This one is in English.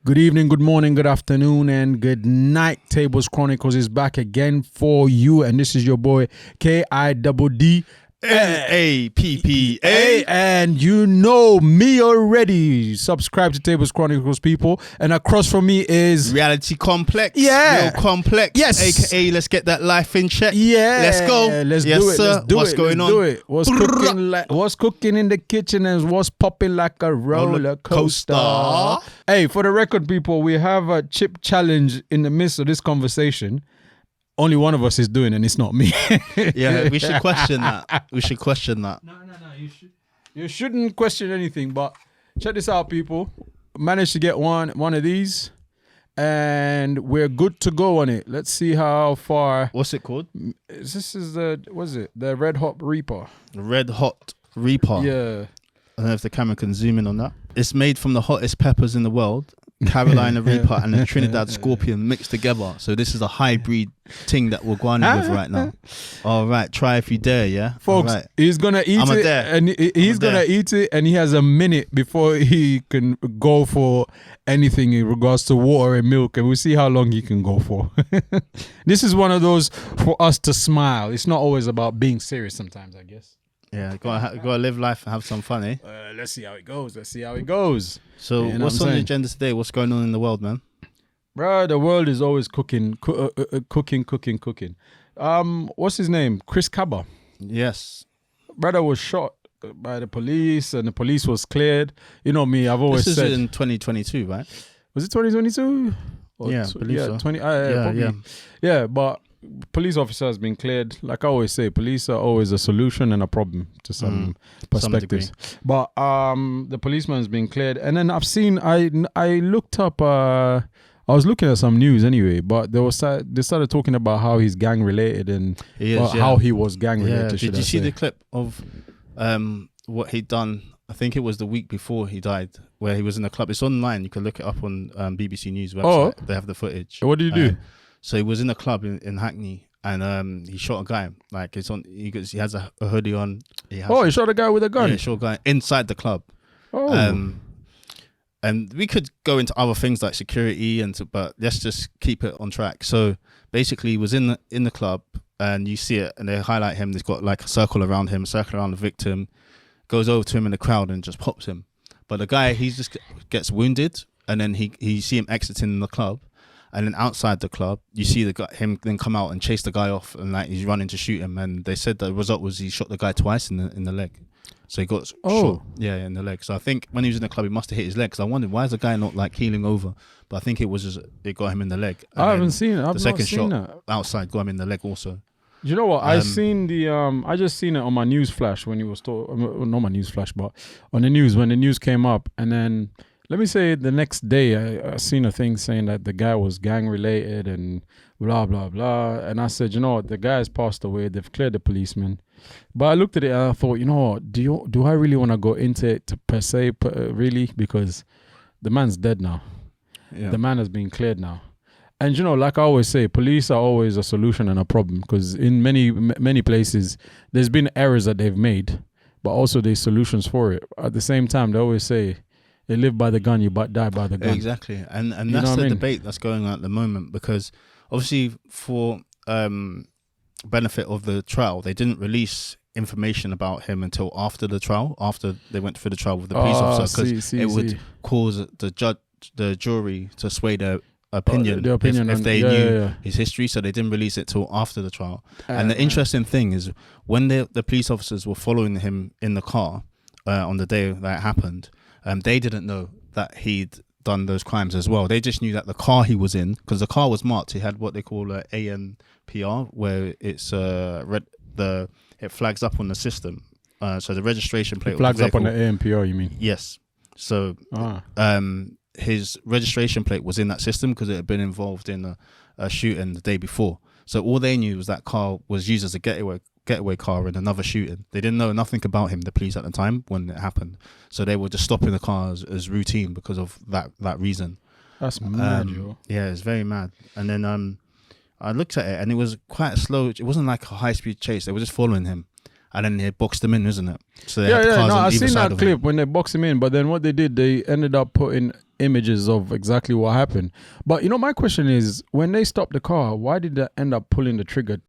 Good evening, good morning, good afternoon, and good night. Tables Chronicles is back again for you, and this is your boy KIDD NAPPA. And you know me already. Subscribe to Tables Chronicles, people. And across from me is Reality Complex. Yeah. Real Complex. Yes. AKA let's get that life in check. Yeah. Let's go. Let's yes, do it. Sir. Let's do What's it. going Let's on? Do it. What's cooking in the kitchen and what's popping like a roller coaster. Hey, for the record, people, we have a chip challenge in the midst of this conversation. Only one of us is doing, and it's not me. Yeah, we should question that. We should question that. No. You shouldn't question anything. But check this out, people. Managed to get one of these, and we're good to go on it. Let's see how far. What's it called? This is the Red Hot Reaper. Red Hot Reaper. Yeah. I don't know if the camera can zoom in on that. It's made from the hottest peppers in the world, Carolina Reaper and the Trinidad Scorpion mixed together. So this is a hybrid thing that we're going with right now. All right, try if you dare, yeah? Folks, right. he's going to eat it, and he's going to eat it, and he has a minute before he can go for anything in regards to water and milk, and we'll see how long he can go for. This is one of those for us to smile. It's not always about being serious sometimes, I guess. Yeah, gotta live life and have some fun, eh? Let's see how it goes. So what's on the agenda today? What's going on in the world, man? Bro, the world is always cooking. What's his name? Chris Kaba. Yes. Brother was shot by the police, and the police was cleared. You know me, I've always said. This is in 2022, right? Was it 2022? Yeah, I believe so. 20. Yeah, but police officer has been cleared. Like I always say, police are always a solution and a problem to some perspectives. But the policeman's been cleared, and then I've seen. I looked up. I was looking at some news anyway, but they started talking about how he's gang related and how he was gang related. Did you see the clip of what he'd done? I think it was the week before he died, where he was in a club. It's online. You can look it up on BBC News website. They have the footage. What did he do? So he was in a club in Hackney, and he shot a guy. Like it's on. He has a hoodie on. He shot a guy with a gun. Yeah, shot a guy inside the club. And we could go into other things like security but let's just keep it on track. So basically, he was in the club, and you see it, and they highlight him. There's got like a circle around him, a circle around the victim. Goes over to him in the crowd and just pops him. But the guy, he just gets wounded, and then he see him exiting the club. And then outside the club, you see him then come out and chase the guy off, and like he's running to shoot him. And they said the result was he shot the guy twice in the leg. So he got shot, in the leg. So I think when he was in the club, he must have hit his leg. Because I wondered, why is the guy not like healing over? But I think it got him in the leg. And I haven't seen it. The second shot outside got him in the leg also. You know what? I seen I just seen it on my news flash when he was not my news flash, but on the news when the news came up, and then. Let me say the next day I seen a thing saying that the guy was gang related and blah, blah, blah. And I said, you know what, the guy has passed away. They've cleared the policeman. But I looked at it and I thought, you know what, do I really want to go into it per se, really? Because the man's dead now. Yeah. The man has been cleared now. And, you know, like I always say, police are always a solution and a problem. Because in many places, there's been errors that they've made, but also there's solutions for it. At the same time, they always say, they live by the gun, you die by the gun. Exactly. And that's the debate that's going on at the moment, because obviously for benefit of the trial, they didn't release information about him until after the trial, after they went through the trial with the police officer, because it would cause the jury to sway their opinion, if they knew his history. So they didn't release it till after the trial. And the interesting thing is when the police officers were following him in the car on the day that happened, they didn't know that he'd done those crimes as well. They just knew that the car he was in, because the car was marked, he had what they call a ANPR, where it's it flags up on the system. So the registration plate flags up on the ANPR, you mean? Yes. So his registration plate was in that system because it had been involved in a shooting the day before. So all they knew was that car was used as a getaway car in another shooting. They didn't know nothing about him, the police, at the time when it happened. So they were just stopping the car as routine because of that reason. That's mad, yo. Yeah, it's very mad. And then I looked at it and it was quite slow. It wasn't like a high-speed chase. They were just following him. And then they boxed him in, isn't it? So they had cars on I've either seen side that of clip him. when they boxed him in. But then what they did, they ended up putting images of exactly what happened. But my question is, when they stopped the car, why did they end up pulling the trigger